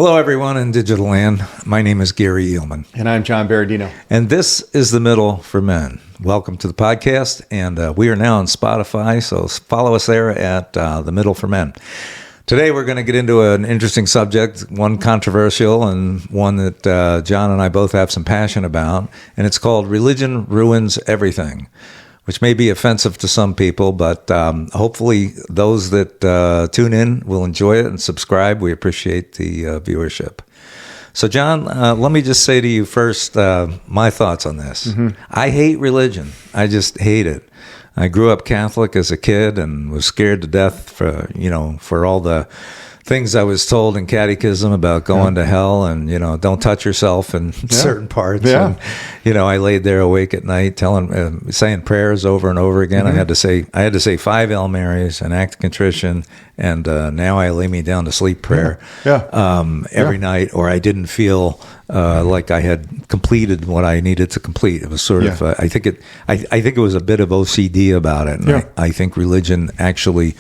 Hello, everyone in Digital Land. My name is Gary Eelman. And I'm John Berardino. And this is The Middle for Men. Welcome to the podcast. And we are now on Spotify, so follow us there at The Middle for Men. Today, we're going to get into an interesting subject, one controversial and one that John and I both have some passion about. And it's called Religion Ruins Everything, which may be offensive to some people, but hopefully those that tune in will enjoy it and subscribe. We appreciate the viewership. So, John, let me just say to you first my thoughts on this. Mm-hmm. I hate religion. I just hate it. I grew up Catholic as a kid and was scared to death for all the things I was told in catechism about going to hell and, don't touch yourself in certain parts. Yeah. And, I laid there awake at night saying prayers over and over again. Mm-hmm. I had to say 5 Hail Marys, an act of contrition, and now I lay me down to sleep prayer every night, or I didn't feel like I had completed what I needed to complete. It was sort of, I think it was a bit of OCD about it. And I think religion actually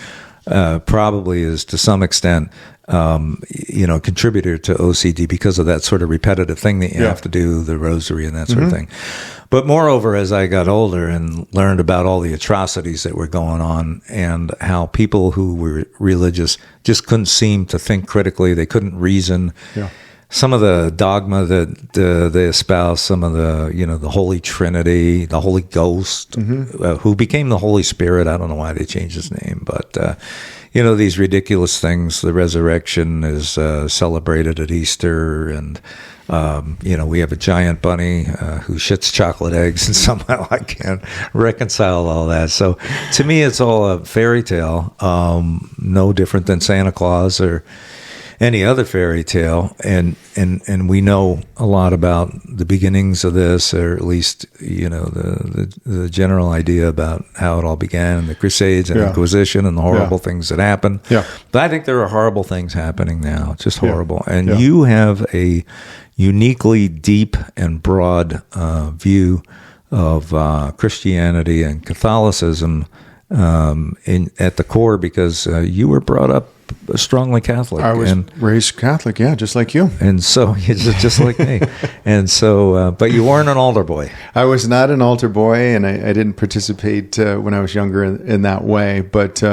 probably is to some extent, a contributor to OCD because of that sort of repetitive thing that you have to do, the rosary and that sort of thing. But moreover, as I got older and learned about all the atrocities that were going on and how people who were religious just couldn't seem to think critically, they couldn't reason. Yeah. Some of the dogma that they espouse, some of the Holy Trinity, the Holy Ghost, who became the Holy Spirit. I don't know why they changed his name, but, these ridiculous things. The resurrection is celebrated at Easter, and, we have a giant bunny who shits chocolate eggs, and somehow I can't reconcile all that. So to me, it's all a fairy tale, no different than Santa Claus or any other fairy tale, and we know a lot about the beginnings of this, or at least the general idea about how it all began, the Crusades and Inquisition and the horrible things that happened. Yeah. But I think there are horrible things happening now, just horrible. Yeah. And you have a uniquely deep and broad view of Christianity and Catholicism at the core, because you were brought up strongly Catholic. I was raised Catholic, just like you. And so, just like me. And so, but you weren't an altar boy. I was not an altar boy, and I didn't participate when I was younger in that way. But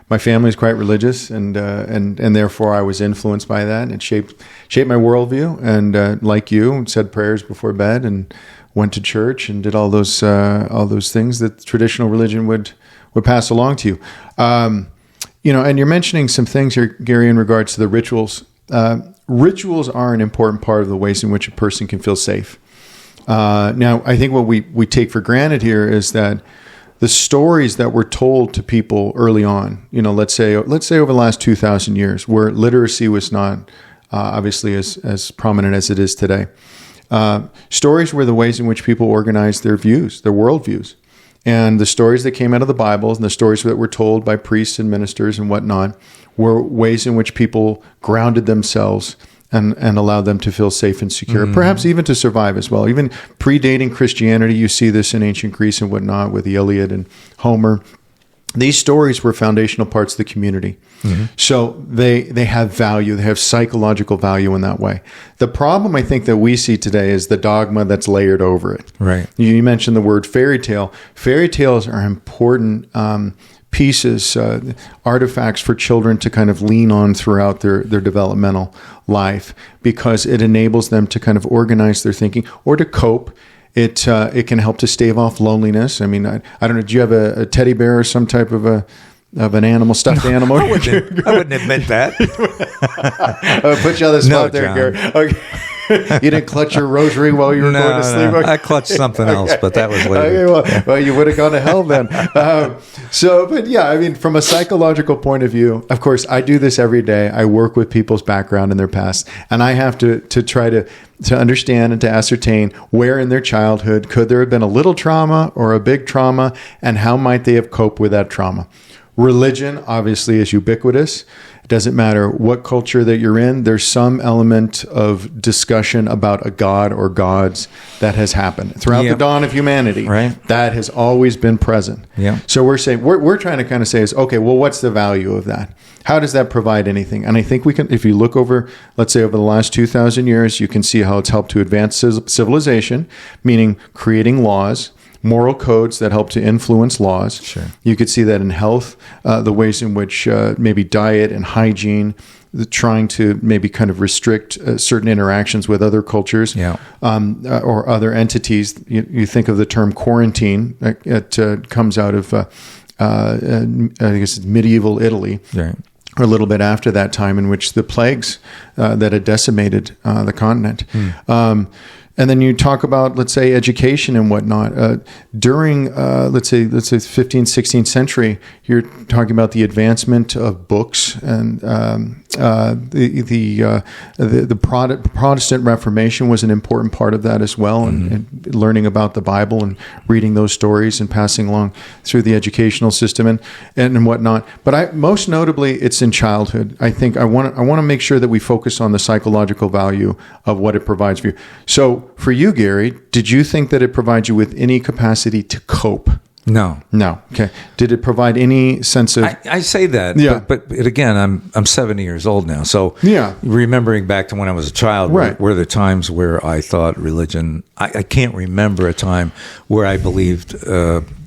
my family is quite religious, and therefore I was influenced by that. It shaped my worldview. And like you, said prayers before bed, and went to church, and did all those things that traditional religion would pass along to you. And you're mentioning some things here, Gary, in regards to the rituals. Rituals are an important part of the ways in which a person can feel safe. Now, I think what we take for granted here is that the stories that were told to people early on, let's say over the last 2,000 years, where literacy was not obviously as prominent as it is today, stories were the ways in which people organized their views, their worldviews. And the stories that came out of the Bible and the stories that were told by priests and ministers and whatnot were ways in which people grounded themselves and allowed them to feel safe and secure, perhaps even to survive as well. Even predating Christianity, you see this in ancient Greece and whatnot with the Iliad and Homer. These stories were foundational parts of the community. Mm-hmm. So they have value. They have psychological value in that way. The problem I think that we see today is the dogma that's layered over it. Right. You mentioned the word fairy tale. Fairy tales are important pieces, artifacts for children to kind of lean on throughout their developmental life, because it enables them to kind of organize their thinking or to cope. It can help to stave off loneliness. I mean, I don't know. Do you have a teddy bear or some type of an animal, stuffed animal? I wouldn't admit that. I'll put you on the spot there, Gary. Okay. You didn't clutch your rosary while you were going to sleep? No. I clutched something else, but that was later. Okay, well, you would have gone to hell then. From a psychological point of view, of course, I do this every day. I work with people's background and their past, and I have to try to understand and to ascertain where in their childhood could there have been a little trauma or a big trauma, and how might they have coped with that trauma. Religion, obviously, is ubiquitous. It doesn't matter what culture that you're in. There's some element of discussion about a god or gods that has happened throughout the dawn of humanity. Right. That has always been present. Yeah. So we're saying we're trying to kind of say is, okay, well, what's the value of that? How does that provide anything? And I think we can, if you look over, let's say over the last 2,000 years, you can see how it's helped to advance civilization, meaning creating laws, moral codes that help to influence laws. Sure. You could see that in health, the ways in which maybe diet and hygiene, trying to maybe kind of restrict certain interactions with other cultures or other entities. You think of the term quarantine. It comes out of, I guess, medieval Italy. Right. Or a little bit after that time, in which the plagues that had decimated the continent. And then you talk about, let's say, education and whatnot. During, let's say 15th, 16th century, you're talking about the advancement of books and the Protestant Reformation was an important part of that as well, and learning about the Bible and reading those stories and passing along through the educational system and whatnot. But most notably, it's in childhood. I think I want to make sure that we focus on the psychological value of what it provides for you. So for you, Gary, did you think that it provides you with any capacity to cope? No. Okay. Did it provide any sense of? I say that, but again, I'm 70 years old now, so remembering back to when I was a child, were there times where I thought religion? I can't remember a time where I believed,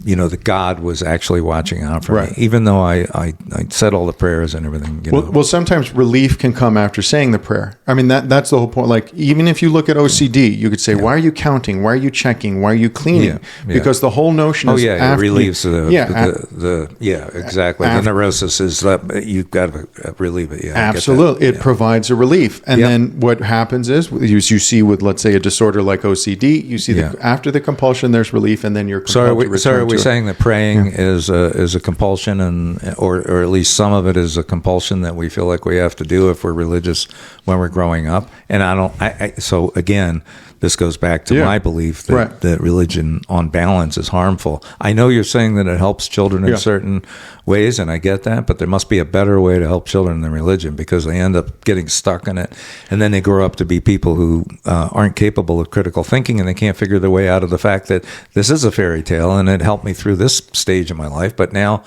that God was actually watching out for me, even though I said all the prayers and everything. Well, sometimes relief can come after saying the prayer. I mean, that's the whole point. Like, even if you look at OCD, you could say, why are you counting? Why are you checking? Why are you cleaning? Because the whole notion is it relieves exactly. The neurosis is that you've got to relieve it. Absolutely. It provides a relief. And then what happens is, you see with, let's say, a disorder like OCD, you see after the compulsion, there's relief, and then you're compelled to return to it. Saying that praying is a compulsion, or at least some of it is a compulsion that we feel like we have to do if we're religious when we're growing up. And so again, this goes back to my belief that religion on balance is harmful. I know you're saying that it helps children in certain ways, and I get that, but there must be a better way to help children than religion, because they end up getting stuck in it, and then they grow up to be people who aren't capable of critical thinking, and they can't figure their way out of the fact that this is a fairy tale, and it helped me through this stage of my life, but now,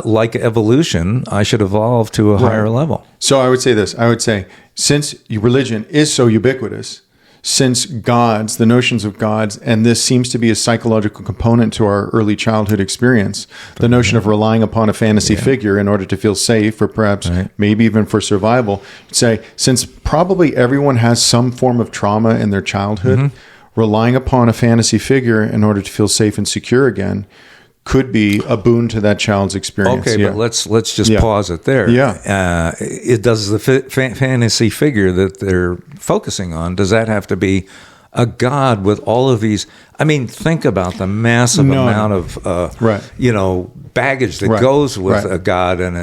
like evolution, I should evolve to a higher level. So I would say this. I would say, since religion is so ubiquitous, since gods, the notions of gods, and this seems to be a psychological component to our early childhood experience, the notion of relying upon a fantasy figure in order to feel safe, or perhaps maybe even for survival, say, since probably everyone has some form of trauma in their childhood, relying upon a fantasy figure in order to feel safe and secure again could be a boon to that child's experience. Okay, but let's just pause it there. It does the fantasy figure that they're focusing on, does that have to be a god with all of these? I mean, think about the massive amount of baggage that goes with a god and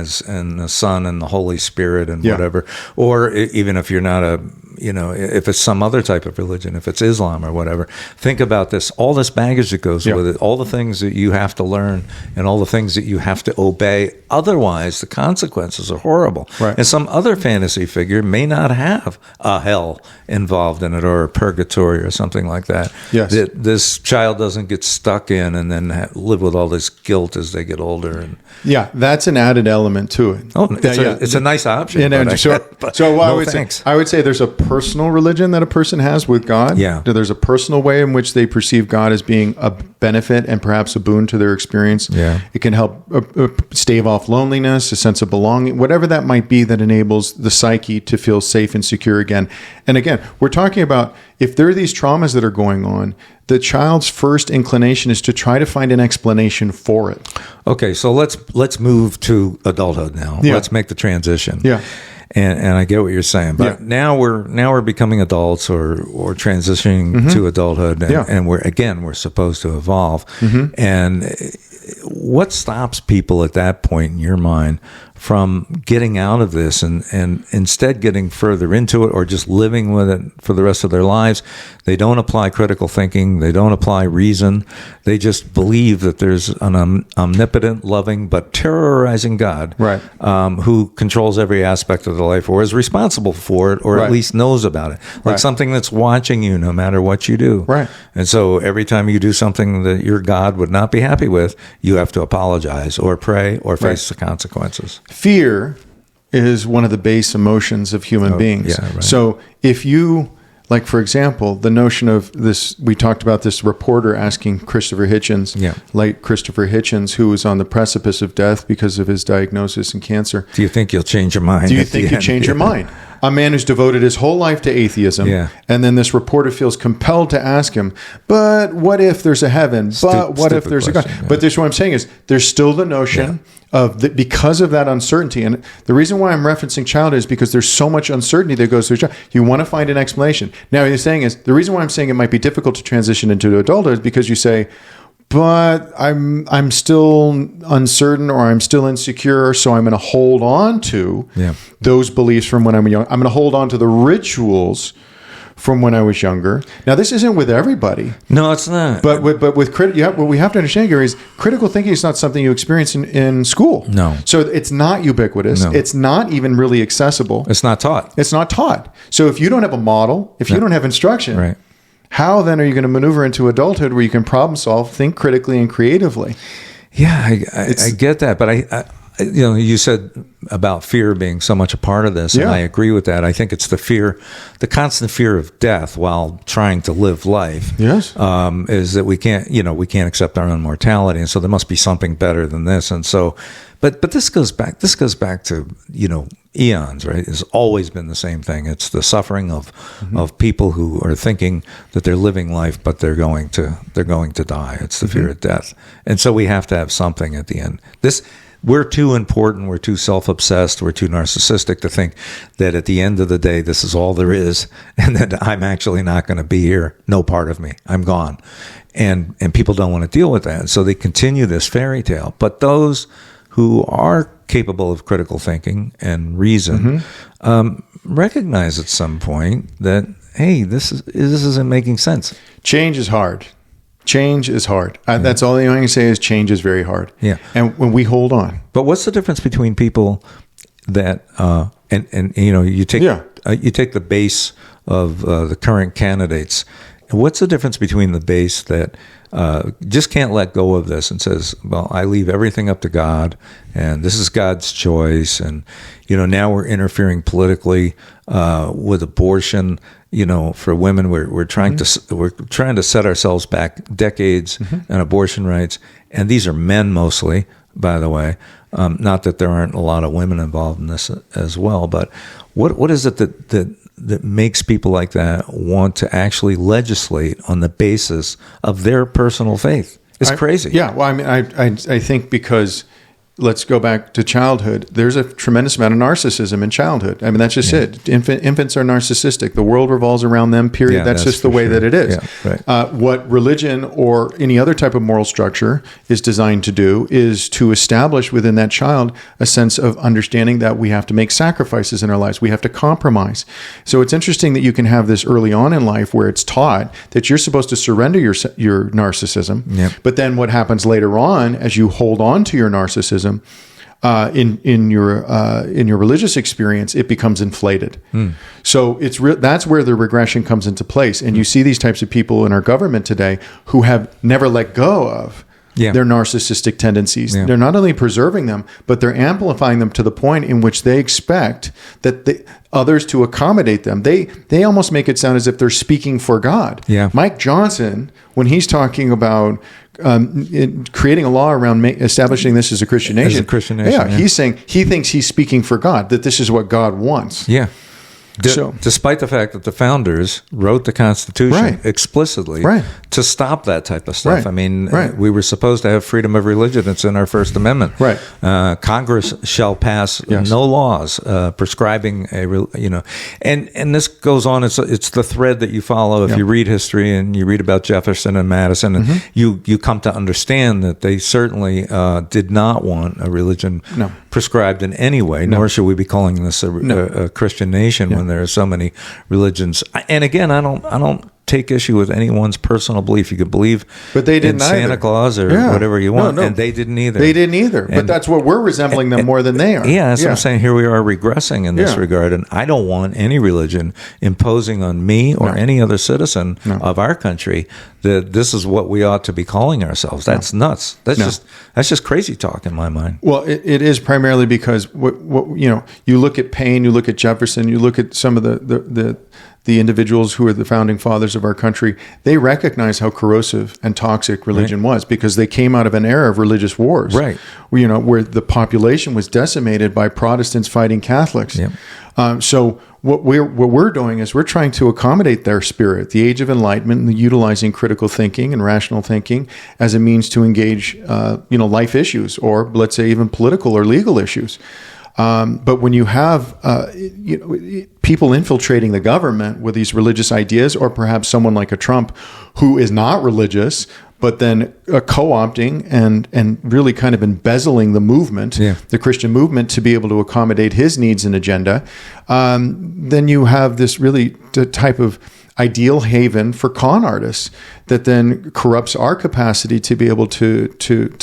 the Son and the Holy Spirit and whatever. Or even if you're not if it's some other type of religion, if it's Islam or whatever, think about this, all this baggage that goes with it, all the things that you have to learn and all the things that you have to obey. Otherwise, the consequences are horrible. And some other fantasy figure may not have a hell involved in it, or a purgatory or something like that. That this child doesn't get stuck in and then live with all this guilt as they get older. And that's an added element to it. It's a nice option. I would say there's a personal religion that a person has with God. There's a personal way in which they perceive God as being a benefit and perhaps a boon to their experience. It can help stave off loneliness, a sense of belonging, whatever that might be that enables the psyche to feel safe and secure again. And again, we're talking about, if there are these traumas that are going on, the child's first inclination is to try to find an explanation for it. Okay, so let's move to adulthood now. Let's make the transition. And I get what you're saying, but now we're becoming adults or transitioning to adulthood, and we're supposed to evolve. And what stops people at that point, in your mind, from getting out of this and instead getting further into it or just living with it for the rest of their lives. They don't apply critical thinking. They don't apply reason. They just believe that there's an omnipotent, loving, but terrorizing God, right, who controls every aspect of their life or is responsible for it, or right, at least knows about it. Like right, something that's watching you no matter what you do. Right. And so every time you do something that your God would not be happy with, you have to apologize or pray or face the consequences. Fear is one of the base emotions of human beings. Yeah, right. So if you, like, for example, the notion of this, we talked about this reporter asking Christopher Hitchens, late Christopher Hitchens, who was on the precipice of death because of his diagnosis in cancer. Do you think you'll change your mind? Do you think you change your mind? A man who's devoted his whole life to atheism, and then this reporter feels compelled to ask him, but what if there's a heaven? But what if there's a God? But this, what I'm saying is, there's still the notion of because of that uncertainty. And the reason why I'm referencing childhood is because there's so much uncertainty that goes through child. You want to find an explanation. Now, what you're saying is, the reason why I'm saying it might be difficult to transition into adulthood is because you say, but I'm still uncertain, or I'm still insecure, so I'm going to hold on to those beliefs from when I'm young. I'm going to hold on to the rituals from when I was younger. Now, this isn't with everybody. No, it's not. But with what we have to understand, Gary, is critical thinking is not something you experience in school. No. So it's not ubiquitous. No. It's not even really accessible. It's not taught. It's not taught. So if you don't have a model, if you don't have instruction, right, how then are you going to maneuver into adulthood where you can problem solve, think critically and creatively? Yeah, I get that, but I you said about fear being so much a part of this, and I agree with that. I think it's the constant fear of death while trying to live life. Yes, is that we can't accept our own mortality, and so there must be something better than this. And so, but this goes back to eons, right? It's always been the same thing. It's the suffering of people who are thinking that they're living life, but they're going to die. It's the fear of death, and so we have to have something at the end. We're too important, we're too self-obsessed, we're too narcissistic to think that at the end of the day, this is all there is, and that I'm actually not going to be here. No part of me. I'm gone. And people don't want to deal with that. And so they continue this fairy tale. But those who are capable of critical thinking and reason recognize at some point that, hey, this isn't making sense. Change is hard. Change is hard. That's all I can say is change is very hard. Yeah. And when we hold on. But what's the difference between people that you take the base of the current candidates, and what's the difference between the base that just can't let go of this and says, well, I leave everything up to God, and this is God's choice, and now we're interfering politically with abortion. For women, we're trying to set ourselves back decades in abortion rights, and these are men mostly, by the way. Not that there aren't a lot of women involved in this as well, but what is it that makes people like that want to actually legislate on the basis of their personal faith? It's crazy. Yeah, well, I mean, I think because. Let's go back to childhood. There's a tremendous amount of narcissism in childhood. I mean, that's just it. Infants are narcissistic. The world revolves around them, period. That's just the way that it is. Yeah, right. What religion or any other type of moral structure is designed to do is to establish within that child a sense of understanding that we have to make sacrifices in our lives. We have to compromise. So it's interesting that you can have this early on in life where it's taught that you're supposed to surrender your narcissism. Yep. But then what happens later on as you hold on to your narcissism, in your religious experience, it becomes inflated. So that's where the regression comes into place. And you see these types of people in our government today who have never let go of their narcissistic tendencies. They're not only preserving them, but they're amplifying them to the point in which they expect that others to accommodate them. They almost make it sound as if they're speaking for God. Yeah. Mike Johnson, when he's talking about creating a law around establishing this as a Christian nation. As a Christian nation. He's saying he thinks he's speaking for God, that this is what God wants. Yeah. Despite the fact that the founders wrote the Constitution explicitly to stop that type of stuff. I mean, we were supposed to have freedom of religion. It's in our First Amendment. Congress shall pass no laws prescribing and this goes on. It's the thread that you follow if you read history and you read about Jefferson and Madison, and you come to understand that they certainly did not want a religion prescribed in any way, nor should we be calling this a Christian nation when there are so many religions. And again, I don't take issue with anyone's personal belief. You could believe but they didn't in Santa Claus or whatever you want, and they didn't either. They didn't either. But that's what we're resembling them more than they are. Yeah, that's what I'm saying. Here we are regressing in this regard, and I don't want any religion imposing on me or any other citizen of our country that this is what we ought to be calling ourselves. That's nuts. That's just crazy talk in my mind. Well, it is primarily because what you look at Paine, you look at Jefferson, you look at some of the individuals who are the founding fathers of our country. They recognize how corrosive and toxic religion was, because they came out of an era of religious wars, where the population was decimated by Protestants fighting Catholics. So what we're doing is we're trying to accommodate their spirit, the Age of Enlightenment, and utilizing critical thinking and rational thinking as a means to engage, life issues, or let's say even political or legal issues. But when you have people infiltrating the government with these religious ideas, or perhaps someone like a Trump who is not religious, but then co-opting and really kind of embezzling the movement, the Christian movement, to be able to accommodate his needs and agenda, then you have this really type of ideal haven for con artists that then corrupts our capacity to be able to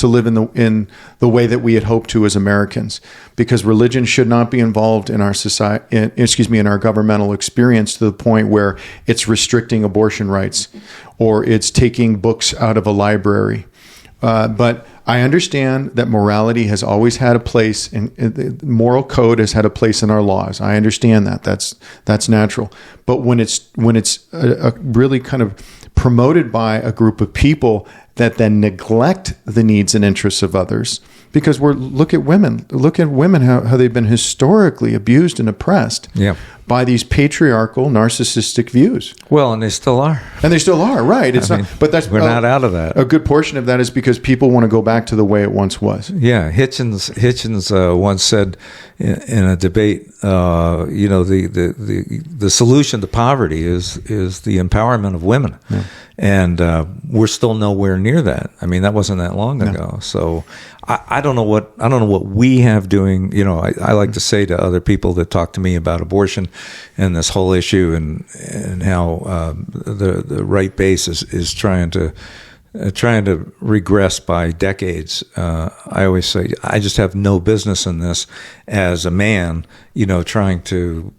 live in the way that we had hoped to as Americans, because religion should not be involved in our society, in our governmental experience to the point where it's restricting abortion rights or it's taking books out of a library. But I understand that morality has always had a place, and the moral code has had a place in our laws. I understand that. That's natural. But when it's really kind of promoted by a group of people that then neglect the needs and interests of others, because look at women how they've been historically abused and oppressed by these patriarchal, narcissistic views. Well, and they still are. And they still are, right? We're not out of that. A good portion of that is because people want to go back to the way it once was. Yeah, Hitchens once said in a debate, the solution to poverty is the empowerment of women, and we're still nowhere near that. I mean, that wasn't that long ago. So I don't know what we have doing. I like to say to other people that talk to me about abortion and this whole issue and how the right base is trying to regress by decades. I always say I just have no business in this as a man, trying to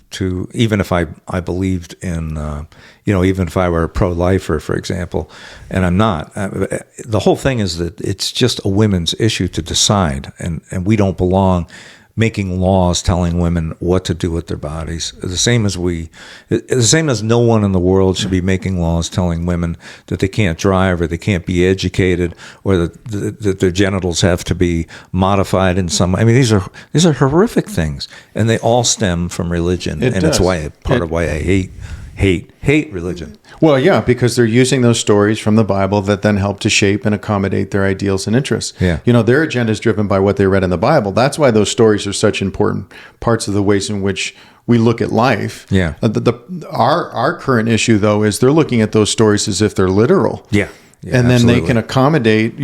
even if I believed in, even if I were a pro-lifer, for example, and I'm not. The whole thing is that it's just a women's issue to decide, and we don't belong making laws telling women what to do with their bodies. The same as no one in the world should be making laws telling women that they can't drive or they can't be educated or that their genitals have to be modified in some way. I mean, these are horrific things, and they all stem from religion, it's part of why I hate religion. Well, yeah, because they're using those stories from the Bible that then help to shape and accommodate their ideals and interests. Yeah. Their agenda is driven by what they read in the Bible. That's why those stories are such important parts of the ways in which we look at life. Yeah. Our current issue, though, is they're looking at those stories as if they're literal. Yeah. Yeah, and then absolutely. They can accommodate,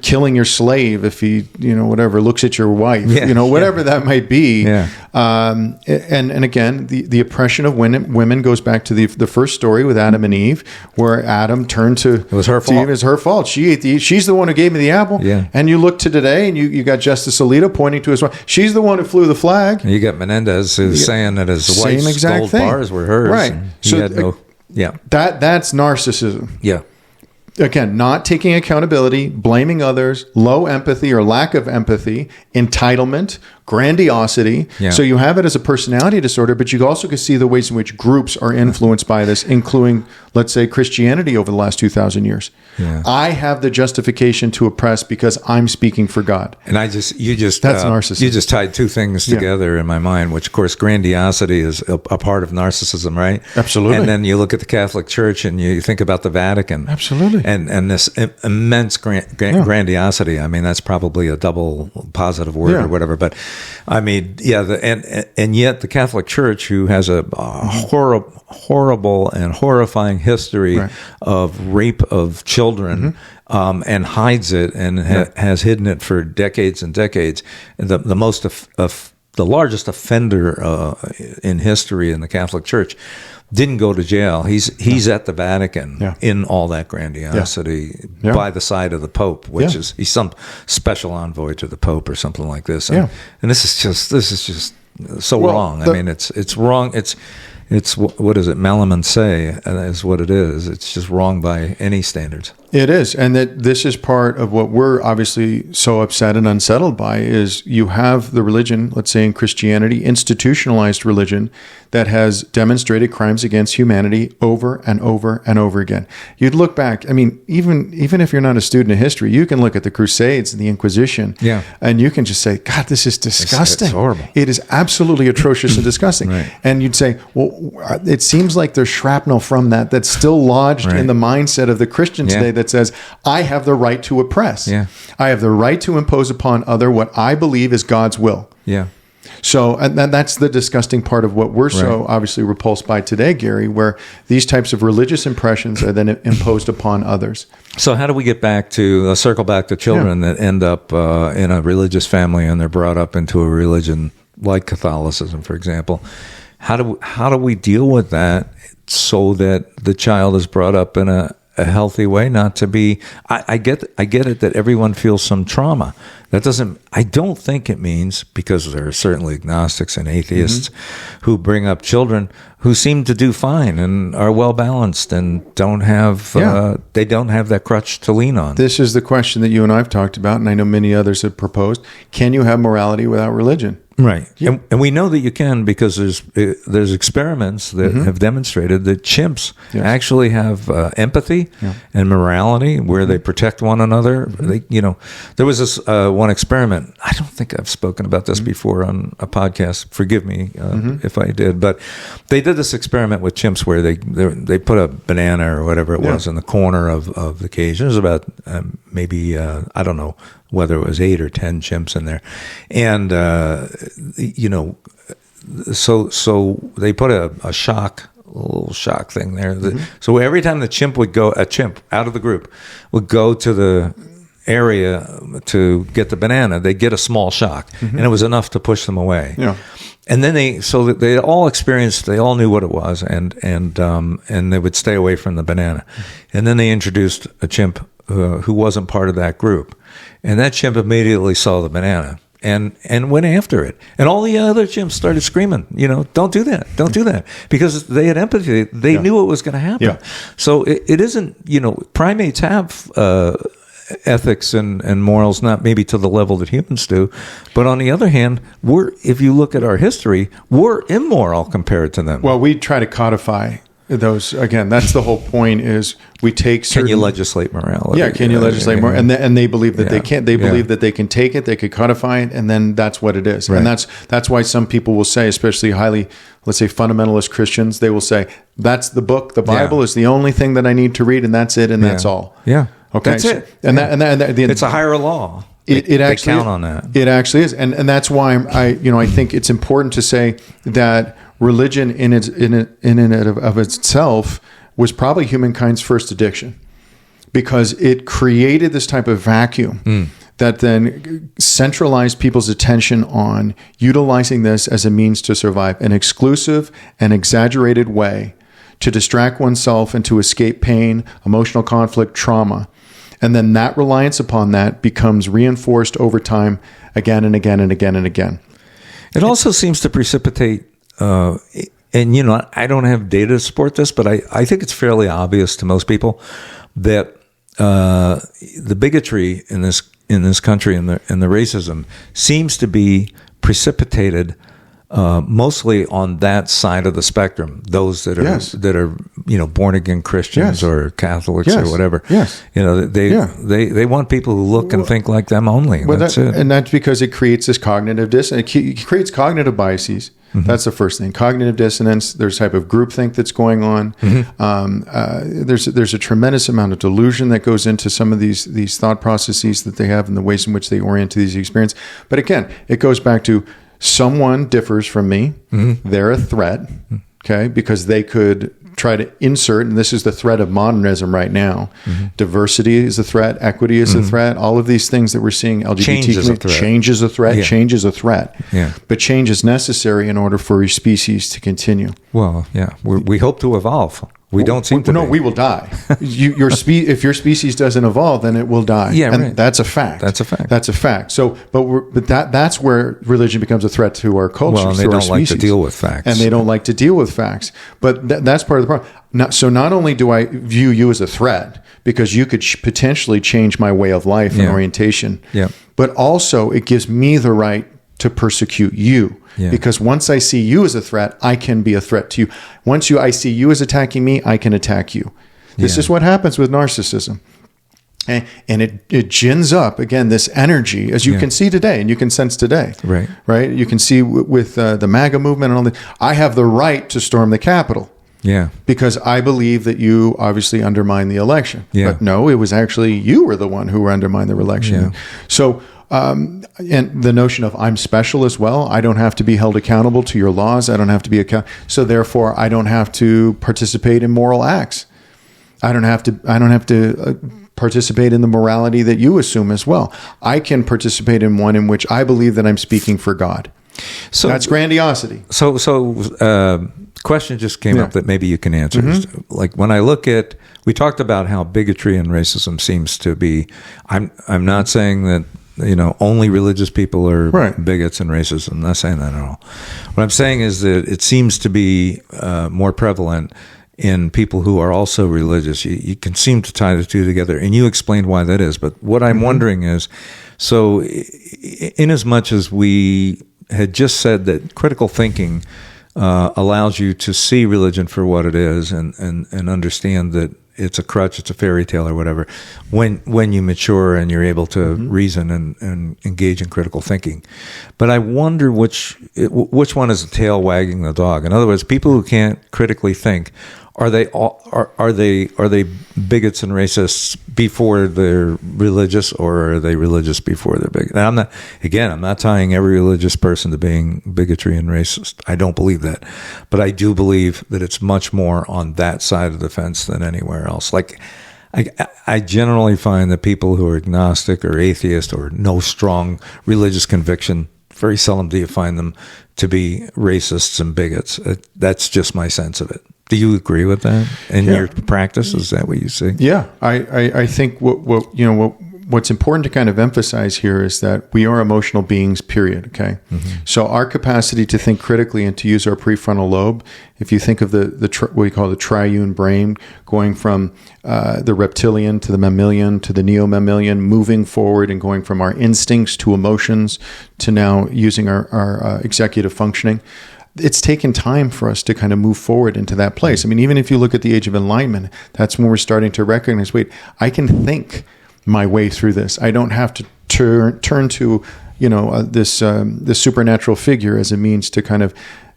killing your slave if he, whatever, looks at your wife, whatever that might be. Yeah. And again, the oppression of women goes back to the first story with Adam and Eve, where Adam turned to it was her fault. Eve. It was her fault. She's the one who gave me the apple. Yeah. And you look to today, and you got Justice Alito pointing to his wife. She's the one who flew the flag. And you got Menendez who's saying that his wife's gold bars were hers. Right. That's narcissism. Yeah. Again, not taking accountability, blaming others, low empathy or lack of empathy, entitlement, grandiosity. Yeah. So you have it as a personality disorder, but you also can see the ways in which groups are influenced by this, including, let's say, Christianity over the last 2,000 years. Yeah. I have the justification to oppress because I'm speaking for God. And that's narcissism. You just tied two things together in my mind, which of course grandiosity is a part of narcissism, right? Absolutely. And then you look at the Catholic Church and you think about the Vatican. Absolutely. And this immense grandiosity. I mean, that's probably a double positive word or whatever. But I mean, and yet the Catholic Church, who has a horrible and horrifying history of rape of children, and hides it and has hidden it for decades and decades. The largest offender in history in the Catholic Church didn't go to jail. He's at the Vatican in all that grandiosity by the side of the Pope, which is he's some special envoy to the Pope or something like this. And this is just so wrong. I mean, it's wrong. It's what does it? Malaman say is what it is. It's just wrong by any standards. It is. And that this is part of what we're obviously so upset and unsettled by is you have the religion, let's say in Christianity, institutionalized religion that has demonstrated crimes against humanity over and over and over again. You'd look back, I mean, even if you're not a student of history, you can look at the Crusades and the Inquisition and you can just say, God, this is disgusting. It's horrible. It is absolutely atrocious and disgusting. Right. And you'd say, well, it seems like there's shrapnel from that's still lodged in the mindset of the Christian today that says, I have the right to oppress. Yeah. I have the right to impose upon other what I believe is God's will. Yeah. So, and that's the disgusting part of what we're so obviously repulsed by today, Gary, where these types of religious impressions are then imposed upon others. So how do we get back to, circle back to children that end up in a religious family and they're brought up into a religion like Catholicism, for example? How do we deal with that so that the child is brought up in a healthy way, not to be, I get it that everyone feels some trauma. I don't think it means, because there are certainly agnostics and atheists who bring up children who seem to do fine and are well balanced and don't have that crutch to lean on. This is the question that you and I've talked about, and I know many others have proposed. Can you have morality without religion? Right. Yeah. And we know that you can, because there's experiments that have demonstrated that chimps actually have empathy and morality, where they protect one another. There was this one experiment. I don't think I've spoken about this before on a podcast. Forgive me if I did, but they did this experiment with chimps where they put a banana or whatever it was in the corner of the cage. There's about maybe I don't know whether it was 8 or 10 chimps in there, and so they put a little shock thing there. So every time a chimp out of the group would go to the area to get the banana, they'd get a small shock, and it was enough to push them away. Yeah. And then they all knew what it was, and they would stay away from the banana. And then they introduced a chimp who wasn't part of that group, and that chimp immediately saw the banana and went after it. And all the other chimps started screaming, don't do that, because they had empathy. They knew what was going to happen. Yeah. So it isn't, primates have ethics and morals, not maybe to the level that humans do, but on the other hand, if you look at our history, we're immoral compared to them. Well, we try to codify those. Again, that's the whole point, is we take certain... Can you legislate morality? Yeah, can you legislate more? And they believe that they can't. They believe that they can take it, they could codify it, and then that's what it is. Right. And that's why some people will say, especially highly, let's say, fundamentalist Christians, they will say, that's the book, the Bible is the only thing that I need to read, and that's it, and that's all. Yeah. Okay. That's it. And it's a higher law. It actually count on that. It actually is, and that's why I think it's important to say that religion in and of itself was probably humankind's first addiction, because it created this type of vacuum that then centralized people's attention on utilizing this as a means to survive, an exclusive and exaggerated way to distract oneself and to escape pain, emotional conflict, trauma. And then that reliance upon that becomes reinforced over time again and again and again and again. It also seems to precipitate, and I don't have data to support this, but I think it's fairly obvious to most people that the bigotry in this country and the racism seems to be precipitated mostly on that side of the spectrum, those that are born again Christians or Catholics or whatever. Yes. They want people who look and think like them only. Well, that's it. And that's because it creates this cognitive dissonance. It creates cognitive biases. Mm-hmm. That's the first thing. Cognitive dissonance. There's a type of groupthink that's going on. Mm-hmm. There's a tremendous amount of delusion that goes into some of these thought processes that they have and the ways in which they orient to these experiences. But again, it goes back to someone differs from me. Mm-hmm. They're a threat, okay, because they could try to insert, and this is the threat of modernism right now. Mm-hmm. Diversity is a threat. Equity is a threat. All of these things that we're seeing, LGBT change is a threat. Change is a threat. Yeah. Change is a threat. Yeah. But change is necessary in order for your species to continue. Well, yeah, we hope to evolve. We don't seem to. No, we will die. If your species doesn't evolve, then it will die. Yeah, and right. That's a fact. That's a fact. That's a fact. So, but that's where religion becomes a threat to our culture. Well, and they don't like to deal with facts. And they don't like to deal with facts. But that's part of the problem. So not only do I view you as a threat, because you could potentially change my way of life and orientation, but also it gives me the right to persecute you. Yeah. Because once I see you as a threat, I can be a threat to you. Once I see you as attacking me, I can attack you. This is what happens with narcissism. And it gins up, again, this energy, as you can see today and you can sense today. Right? You can see with the MAGA movement and all that. I have the right to storm the Capitol. Yeah. Because I believe that you obviously undermined the election. Yeah. But no, it was actually you were the one who undermined the election. Yeah. So... and the notion of I'm special as well. I don't have to be held accountable to your laws. I don't have to be so therefore I don't have to participate in moral acts. I don't have to participate in the morality that you assume as well. I can participate in one in which I believe that I'm speaking for God. So that's grandiosity. So question just came up that maybe you can answer. Mm-hmm. Like when I look at, we talked about how bigotry and racism seems to be. I'm not saying that only religious people are bigots and racists. I'm not saying that at all. What I'm saying is that it seems to be more prevalent in people who are also religious. You can seem to tie the two together, and you explained why that is. But what I'm wondering is, so in as much as we had just said that critical thinking allows you to see religion for what it is and understand that it's a crutch, it's a fairy tale or whatever, when you mature and you're able to reason and engage in critical thinking. But I wonder which one is the tail wagging the dog. In other words, people who can't critically think, are they bigots and racists before they're religious, or are they religious before they're bigots? Now, I'm not tying every religious person to being bigotry and racist. I don't believe that. But I do believe that it's much more on that side of the fence than anywhere else. Like, I generally find that people who are agnostic or atheist or no strong religious conviction, very seldom do you find them to be racists and bigots. That's just my sense of it. Do you agree with that in your practice? Is that what you see? Yeah, I think what's important to kind of emphasize here is that we are emotional beings, period. Okay, so our capacity to think critically and to use our prefrontal lobe. If you think of what we call the triune brain, going from the reptilian to the mammalian to the neo-mammalian, moving forward and going from our instincts to emotions to now using our executive functioning. It's taken time for us to kind of move forward into that place. I mean, even if you look at the Age of Enlightenment, that's when we're starting to recognize, wait, I can think my way through this. I don't have to turn to, this supernatural figure as a means to kind of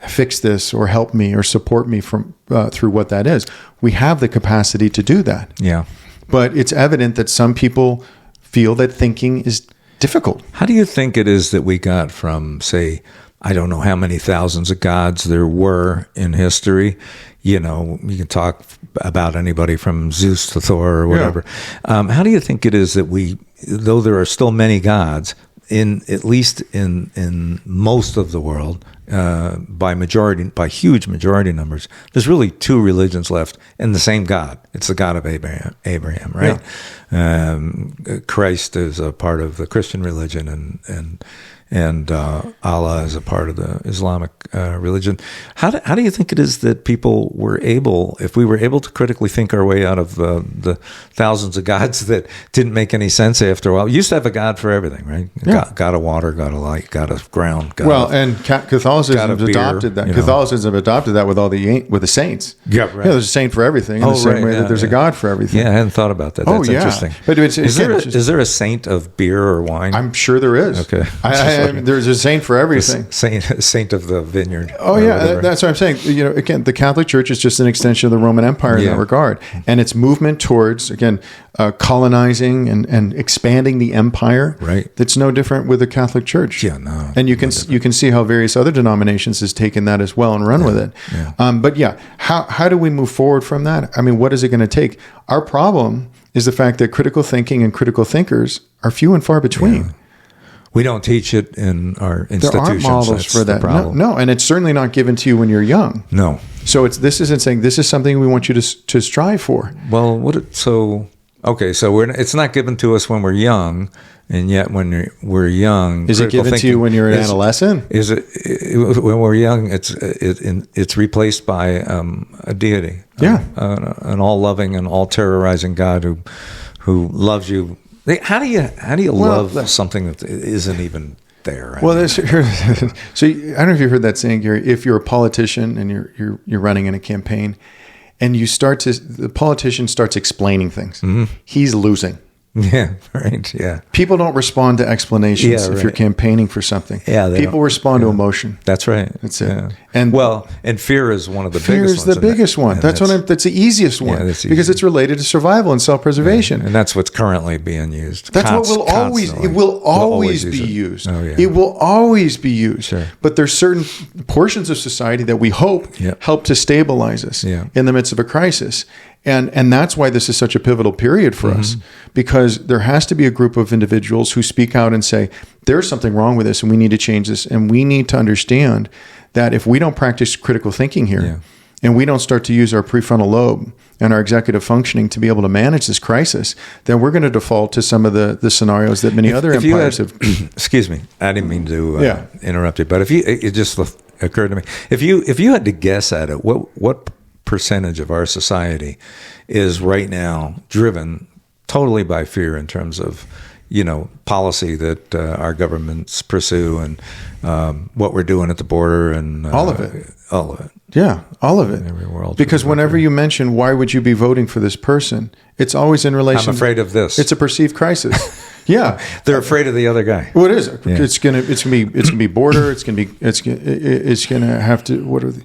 fix this or help me or support me from through what that is. We have the capacity to do that. Yeah. But it's evident that some people feel that thinking is difficult. How do you think it is that we got from, say, I don't know how many thousands of gods there were in history. You can talk about anybody from Zeus to Thor or whatever. Yeah. How do you think it is that though there are still many gods, at least in most of the world, by huge majority numbers, there's really two religions left and the same God. It's the God of Abraham, right? Yeah. Christ is a part of the Christian religion, and and Allah is a part of the Islamic religion. How do you think it is that people were able, if we were able to critically think our way out of the thousands of gods that didn't make any sense after a while? We used to have a God for everything, right? Yeah. God of water, God of light, God of ground. And Catholicism adopted that. Catholicism adopted that with the saints. Yeah, right. There's a saint for everything in the same way that there's a God for everything. Yeah, I hadn't thought about that. That's interesting. But is there a saint of beer or wine? I'm sure there is. Okay. There's a saint for everything. Saint of the vineyard. Oh yeah, that's what I'm saying. Again, the Catholic Church is just an extension of the Roman Empire in that regard, and its movement towards colonizing and expanding the empire. Right. That's no different with the Catholic Church. Yeah, no. And you can see how various other denominations has taken that as well and run with it. Yeah. But how do we move forward from that? I mean, what is it going to take? Our problem is the fact that critical thinking and critical thinkers are few and far between. Yeah. We don't teach it in our institutions. There aren't models for that. No, and it's certainly not given to you when you're young. No. So this isn't saying this is something we want you to strive for. Well, so it's not given to us when we're young, and yet when we're young, is it given to you when you're an adolescent? Is it when we're young? It's replaced by a deity, an all-loving and all-terrorizing God who loves you. How do you love something that isn't even there? So I don't know if you heard that saying, Gary. If you're a politician and you're running in a campaign, and the politician starts explaining things, he's losing. Yeah, right. Yeah. People don't respond to explanations if you're campaigning for something. Yeah, people respond to emotion. That's right. That's it. Yeah. And fear is one of the biggest ones. Fear is the biggest one. That's the easiest one because it's related to survival and self-preservation. Yeah. And that's what's currently being used. That's what will always be used. Oh, yeah. It will always be used. Sure. But there's certain portions of society that we hope help to stabilize us in the midst of a crisis. And that's why this is such a pivotal period for us, because there has to be a group of individuals who speak out and say, there's something wrong with this and we need to change this. And we need to understand that if we don't practice critical thinking here and we don't start to use our prefrontal lobe and our executive functioning to be able to manage this crisis, then we're going to default to some of the scenarios that many other empires have. Excuse me, I didn't mean to interrupt you, but it just occurred to me. If you had to guess at it, what percentage of our society is right now driven totally by fear in terms of policy that our governments pursue and what we're doing at the border and all of it. Yeah, all of it. In every world. Because whenever you mention why would you be voting for this person, it's always in relation. I'm afraid of this. It's a perceived crisis. Yeah, they're afraid of the other guy. What is it? Yeah. It's gonna be border. It's gonna have to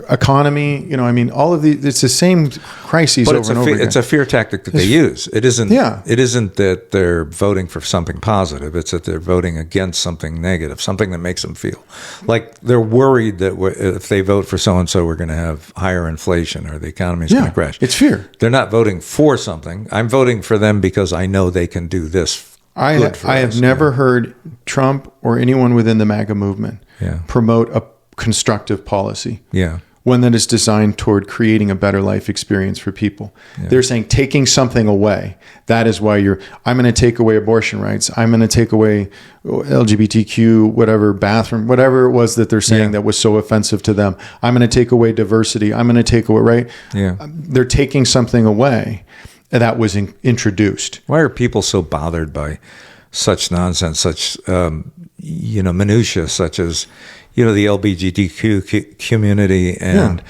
economy. All of these. It's the same crises over and over again. It's a fear tactic that they use. It isn't. Yeah. It isn't that they're voting for something positive. It's that they're voting against something negative, something that makes them feel like they're worried that if they vote for so and so, we're going to have higher inflation or the economy is going to crash. It's fear. They're not voting for something. I'm voting for them because I know they can do this. I have never heard Trump or anyone within the MAGA movement promote a constructive policy. Yeah. One that is designed toward creating a better life experience for people. Yeah. They're saying taking something away. That is why I'm going to take away abortion rights. I'm going to take away LGBTQ, whatever it was that they're saying that was so offensive to them. I'm going to take away diversity. I'm going to take away, right? Yeah. They're taking something away that was introduced. Why are people so bothered by such nonsense, such minutia, such as the LGBTQ community and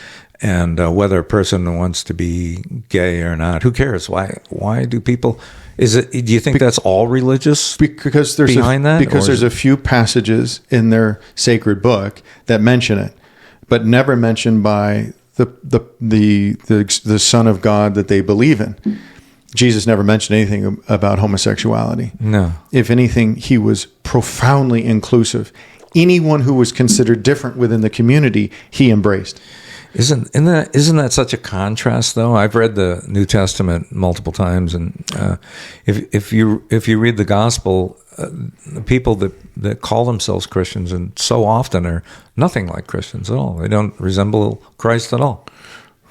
whether a person wants to be gay or not? Who cares? Why do people? Do you think that's all religious? Because there's there's a few passages in their sacred book that mention it, but never mentioned by the Son of God that they believe in. Jesus never mentioned anything about homosexuality. No. If anything, he was profoundly inclusive. Anyone who was considered different within the community, he embraced. Isn't that such a contrast, though? I've read the New Testament multiple times, and if you read the Gospel, the people that call themselves Christians and so often are nothing like Christians at all. They don't resemble Christ at all.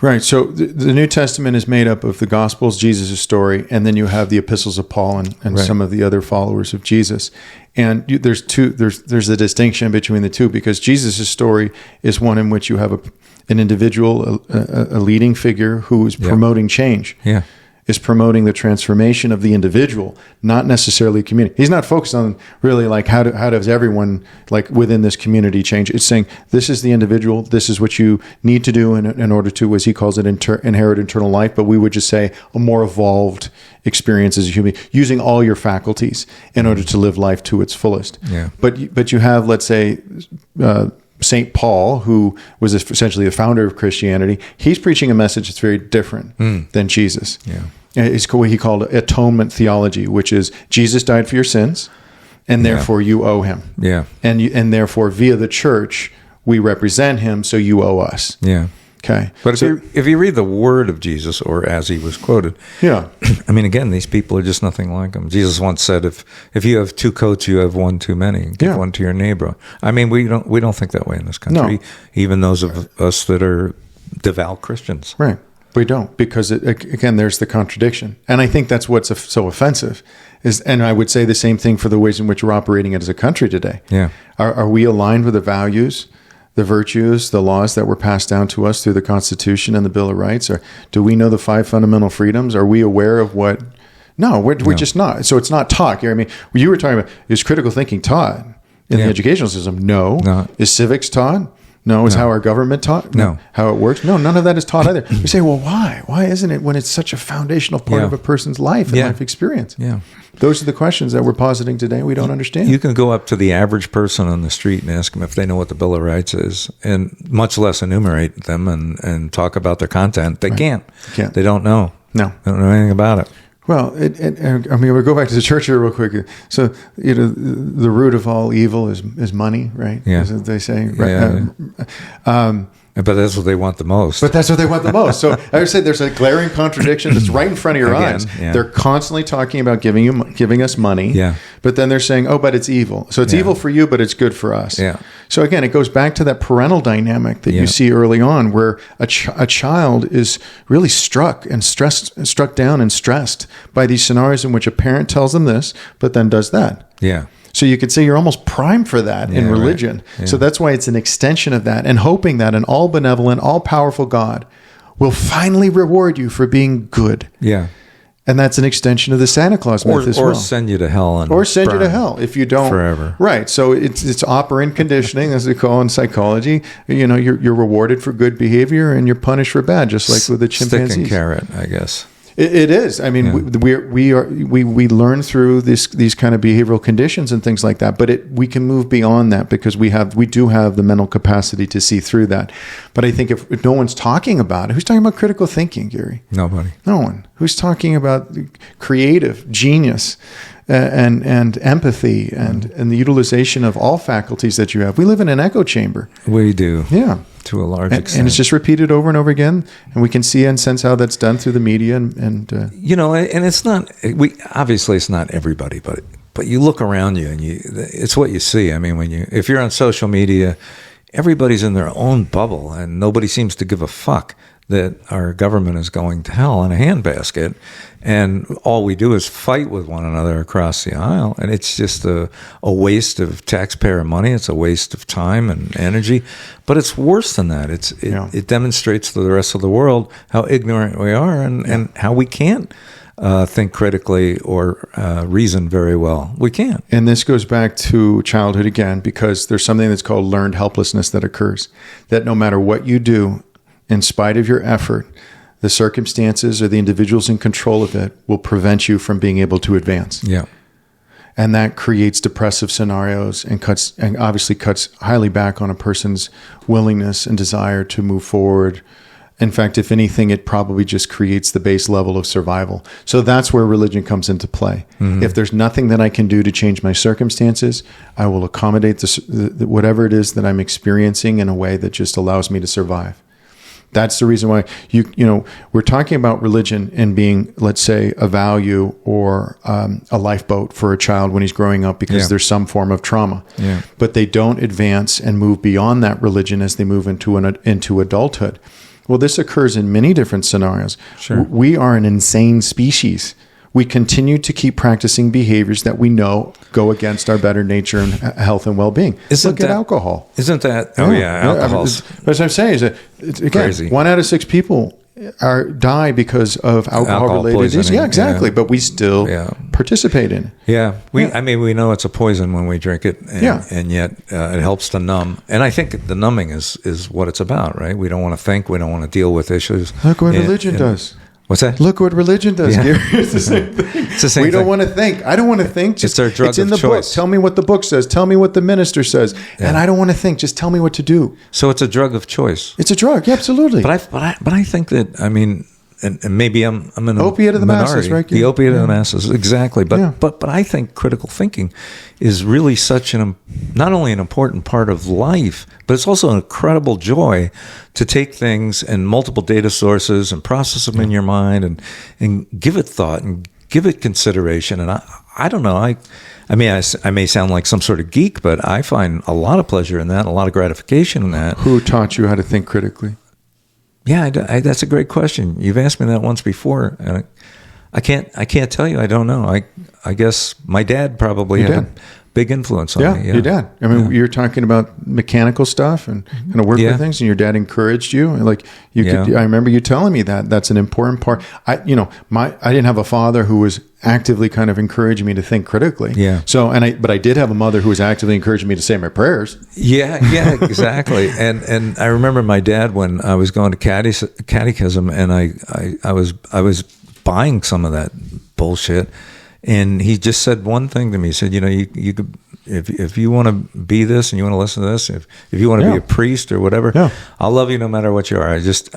Right. So the New Testament is made up of the Gospels, Jesus' story, and then you have the epistles of Paul and right. some of the other followers of Jesus. And there's a distinction between the two, because Jesus' story is one in which you have an individual, a leading figure who is promoting change. Yeah. Is promoting the transformation of the individual, not necessarily a community. He's not focused on really like how does everyone like within this community change. It's saying this is the individual. This is what you need to do in order to, as he calls it, inherit eternal life. But we would just say a more evolved experience as a human, using all your faculties in order to live life to its fullest. Yeah. But you have, let's say, St. Paul, who was essentially the founder of Christianity, he's preaching a message that's very different than Jesus. Yeah. It's what he called atonement theology, which is Jesus died for your sins, and therefore you owe him. Yeah. And therefore, via the church, we represent him, so you owe us. Yeah. Okay. But if you read the word of Jesus, or as he was quoted, yeah. I mean, again, these people are just nothing like him. Jesus once said, if you have 2 coats, you have one too many. Give one to your neighbor. I mean, we don't think that way in this country. No. Even those of us that are devout Christians. Right. We don't, because again, there's the contradiction. And I think that's what's so offensive and I would say the same thing for the ways in which we're operating as a country today. Yeah. Are we aligned with the values, the virtues, the laws that were passed down to us through the Constitution and the Bill of Rights? Or do we know the 5 fundamental freedoms? Are we aware of what? No, we're just not. So it's not taught. I mean, you were talking about, is critical thinking taught in the educational system? No. Is civics taught? No. Is how our government taught? No. How it works? No, none of that is taught either. You say, well, why? Why isn't it, when it's such a foundational part of a person's life and life experience? Yeah. Those are the questions that we're positing today we don't understand. You can go up to the average person on the street and ask them if they know what the Bill of Rights is, and much less enumerate them and talk about their content. They can't. They don't know. No. They don't know anything about it. Well, I mean, we'll go back to the church here real quick. So, the root of all evil is money, right? Yeah. As they say. Right? Yeah. But that's what they want the most. So I would say there's a glaring contradiction that's right in front of your eyes. Yeah. They're constantly talking about giving us money. Yeah. But then they're saying, oh, but it's evil. So it's evil for you, but it's good for us. Yeah. So again, it goes back to that parental dynamic that you see early on, where a child is really struck down and stressed by these scenarios in which a parent tells them this, but then does that. Yeah. So you could say you're almost primed for that in religion. Right. Yeah. So that's why it's an extension of that, and hoping that an all-benevolent, all-powerful God will finally reward you for being good. Yeah. And that's an extension of the Santa Claus myth as well. Or send you to hell. Or send you to hell if you don't. Forever. Right. So it's operant conditioning, as they call in psychology. You're rewarded for good behavior and you're punished for bad, just like with the chimpanzees. Stick and carrot, I guess. It is. I mean, we learn through these kind of behavioral conditions and things like that. But we can move beyond that, because we do have the mental capacity to see through that. But I think if no one's talking about it, who's talking about critical thinking, Gary? Nobody. No one. Who's talking about creative genius and empathy and the utilization of all faculties that you have? We live in an echo chamber. We do. Yeah. To a large extent. And it's just repeated over and over again. And we can see and sense how that's done through the media. And it's not, obviously it's not everybody, but you look around you and it's what you see. I mean, if you're on social media, everybody's in their own bubble and nobody seems to give a fuck that our government is going to hell in a handbasket, and all we do is fight with one another across the aisle, and it's just a waste of taxpayer money. It's a waste of time and energy, but it's worse than that. It demonstrates to the rest of the world how ignorant we are and how we can't think critically or reason very well. We can't. And this goes back to childhood again, because there's something that's called learned helplessness that occurs, that no matter what you do, in spite of your effort, the circumstances or the individuals in control of it will prevent you from being able to advance. Yeah. And that creates depressive scenarios and obviously cuts highly back on a person's willingness and desire to move forward. In fact, if anything, it probably just creates the base level of survival. So that's where religion comes into play. Mm-hmm. If there's nothing that I can do to change my circumstances, I will accommodate whatever it is that I'm experiencing in a way that just allows me to survive. That's the reason why we're talking about religion and being, let's say, a value or a lifeboat for a child when he's growing up, because there's some form of trauma. Yeah. But they don't advance and move beyond that religion as they move into adulthood. Well, this occurs in many different scenarios. Sure. We are an insane species. We continue to keep practicing behaviors that we know go against our better nature and health and well-being. Look at alcohol. Isn't that? Oh, yeah, alcohol. But as I'm saying, is that again, crazy. 1 out of 6 people die because of alcohol-related disease. Yeah, exactly. Yeah. But we still participate in it. Yeah. I mean, we know it's a poison when we drink it, and yet it helps to numb. And I think the numbing is what it's about, right? We don't want to think. We don't want to deal with issues. Look what religion does. What's that? Look what religion does. Yeah. It's the same thing. It's the same we thing. don't want to think. I don't want to think. Just, it's our drug it's in of the choice. book. Tell me what the book says. Tell me what the minister says. Yeah. And I don't want to think. Just tell me what to do. So it's a drug of choice. It's a drug, absolutely. But I think that, I mean, and maybe I'm an opiate of the minority. masses, right? The opiate of the masses, exactly. But I think critical thinking is really such not only an important part of life, but it's also an incredible joy to take things and multiple data sources and process them in your mind and give it thought and give it consideration. And I don't know. I mean, I may sound like some sort of geek, but I find a lot of pleasure in that, and a lot of gratification in that. Who taught you how to think critically? Yeah, that's a great question. You've asked me that once before, and I can't tell you. I don't know. I guess my dad probably had a big influence on me. Yeah, your dad. I mean, you're talking about mechanical stuff and kind of work with things, and your dad encouraged you. Like you could. I remember you telling me that that's an important part. I didn't have a father who was actively kind of encouraging me to think critically. Yeah. So but I did have a mother who was actively encouraging me to say my prayers. Yeah, exactly. and I remember my dad when I was going to catechism, and I was buying some of that bullshit, and he just said one thing to me. He said, you could, if you want to be this and you want to listen to this, if you want to be a priest or whatever, I'll love you no matter what you are. I just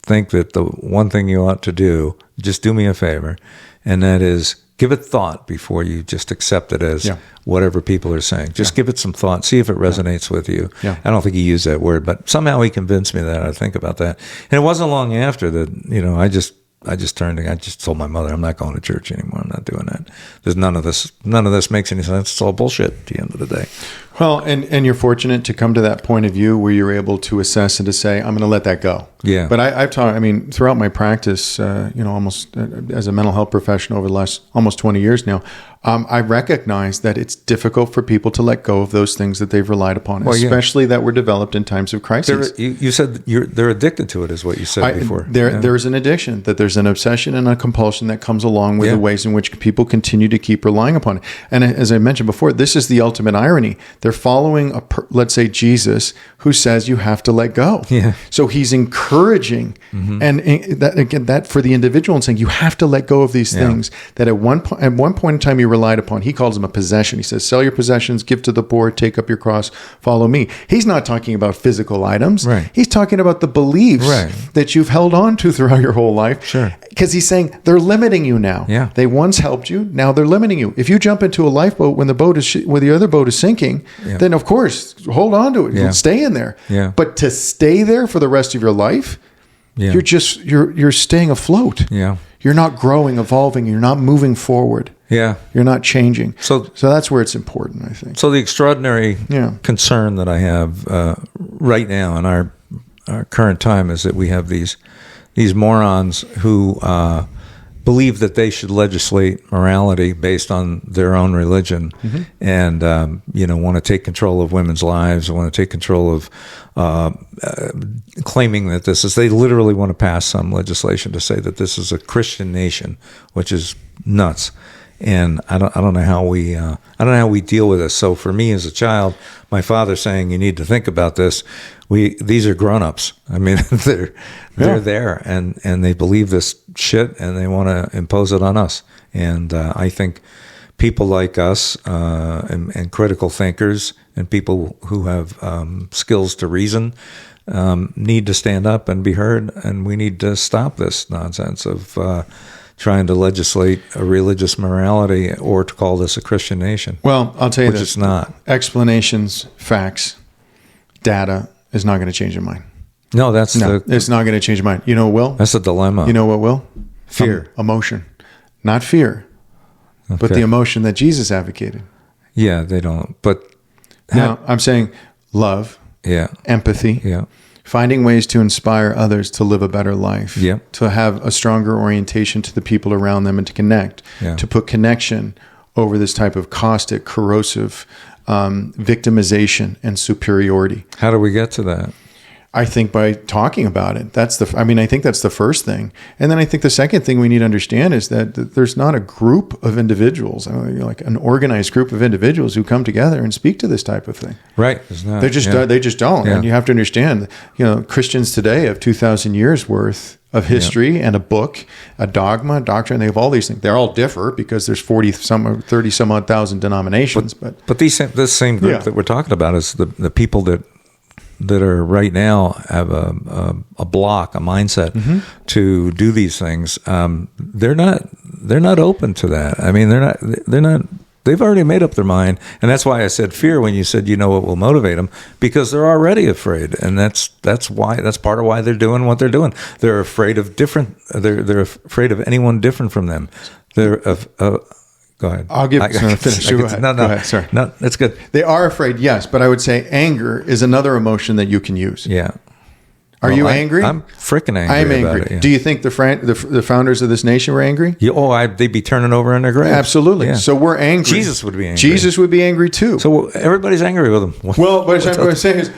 think that the one thing you ought to do, just do me a favor, and that is give it thought before you just accept it as whatever people are saying. Just give it some thought. See if it resonates with you. Yeah. I don't think he used that word, but somehow he convinced me that I think about that. And it wasn't long after that, I just told my mother, I'm not going to church anymore. I'm not doing that. There's none of this makes any sense. It's all bullshit at the end of the day. Well, and you're fortunate to come to that point of view where you're able to assess and to say, I'm going to let that go. Yeah. But I've taught, throughout my practice, almost as a mental health professional over the last almost 20 years now, I recognize that it's difficult for people to let go of those things that they've relied upon, especially that were developed in times of crisis. You said they're addicted to it, is what you said before. There's an addiction, that there's an obsession and a compulsion that comes along with the ways in which people continue to keep relying upon it. And as I mentioned before, this is the ultimate irony. They're following, let's say, Jesus, who says you have to let go. Yeah. So he's encouraging, and that for the individual, and saying you have to let go of these things that at one point in time you relied upon. He calls them a possession. He says, sell your possessions, give to the poor, take up your cross, follow me. He's not talking about physical items. Right. He's talking about the beliefs that you've held on to throughout your whole life. Sure. Because he's saying they're limiting you now. Yeah. They once helped you. Now they're limiting you. If you jump into a lifeboat when the other boat is sinking, then of course, hold on to it. Yeah. Stay in there. Yeah. But to stay there for the rest of your life, you're staying afloat. Yeah. You're not growing, evolving. You're not moving forward. Yeah. You're not changing. So that's where it's important, I think. So the extraordinary concern that I have right now in our current time is that we have these morons who believe that they should legislate morality based on their own religion, and want to take control of women's lives, want to take control of claiming that they literally want to pass some legislation to say that this is a Christian nation, which is nuts. And I don't know how we deal with this. So for me as a child, my father saying you need to think about this. These are grown-ups. I mean, they're there and they believe this shit and they want to impose it on us. And I think people like us and critical thinkers and people who have skills to reason need to stand up and be heard. And we need to stop this nonsense of trying to legislate a religious morality or to call this a Christian nation. Well, I'll tell you which this. It's not. Explanations, facts, data is not going to change your mind. No, it's not going to change your mind. You know what will? That's a dilemma. You know what will? Fear. Emotion. Not fear, but the emotion that Jesus advocated. Yeah, they don't. But now I'm saying love, empathy, finding ways to inspire others to live a better life, to have a stronger orientation to the people around them and to connect, to put connection over this type of caustic, corrosive victimization and superiority. How do we get to that? I think by talking about it. I think that's the first thing. And then I think the second thing we need to understand is that there's not a group of individuals, like an organized group of individuals who come together and speak to this type of thing. Right. It's not, they just don't. And you have to understand, Christians today have 2,000 years worth of history and a book, a dogma, a doctrine. They have all these things. They all differ because there's 30 some odd thousand denominations. But this same group that we're talking about is the people that are right now have a block, a mindset to do these things. They're not open to that. I mean, they're not. They've already made up their mind, and that's why I said fear when you said what will motivate them, because they're already afraid, and that's part of why they're doing what they're doing. They're afraid of different. They're afraid of anyone different from them. Go ahead. I'll finish. Go ahead. No, go ahead. Sorry. No, that's good. They are afraid, yes, but I would say anger is another emotion that you can use. Yeah. Are you angry? I'm freaking angry. I'm angry. About it, yeah. Do you think the founders of this nation were angry? They'd be turning over in their graves. Absolutely. Yeah. So we're angry. Jesus would be angry. Jesus would be angry too. So everybody's angry with him. Well, what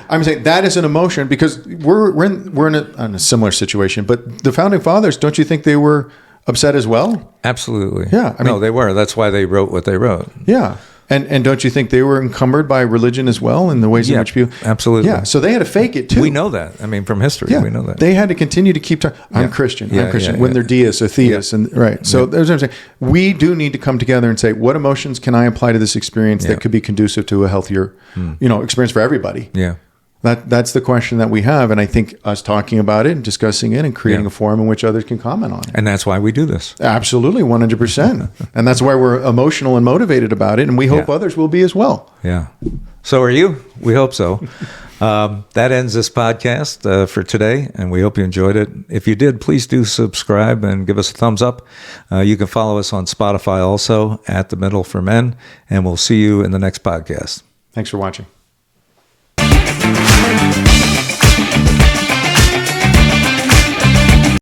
I'm saying that is an emotion because we're in a similar situation. But the founding fathers, don't you think they were upset as well? Absolutely. Yeah. No, they were. That's why they wrote what they wrote. Yeah. And don't you think they were encumbered by religion as well in the ways in which people... Absolutely. Yeah, so they had to fake it too. We know that. I mean, from history, we know that. They had to continue to keep talking, I'm Christian, when they're deists or theists. And right. So there's what I'm saying. We do need to come together and say, what emotions can I apply to this experience that could be conducive to a healthier experience for everybody? Yeah. That's the question that we have, and I think us talking about it and discussing it and creating a forum in which others can comment on it. And that's why we do this. Absolutely, 100%. And that's why we're emotional and motivated about it, and we hope others will be as well. Yeah. So are you? We hope so. That ends this podcast for today, and we hope you enjoyed it. If you did, please do subscribe and give us a thumbs up. You can follow us on Spotify also, at The Middle for Men, and we'll see you in the next podcast. Thanks for watching.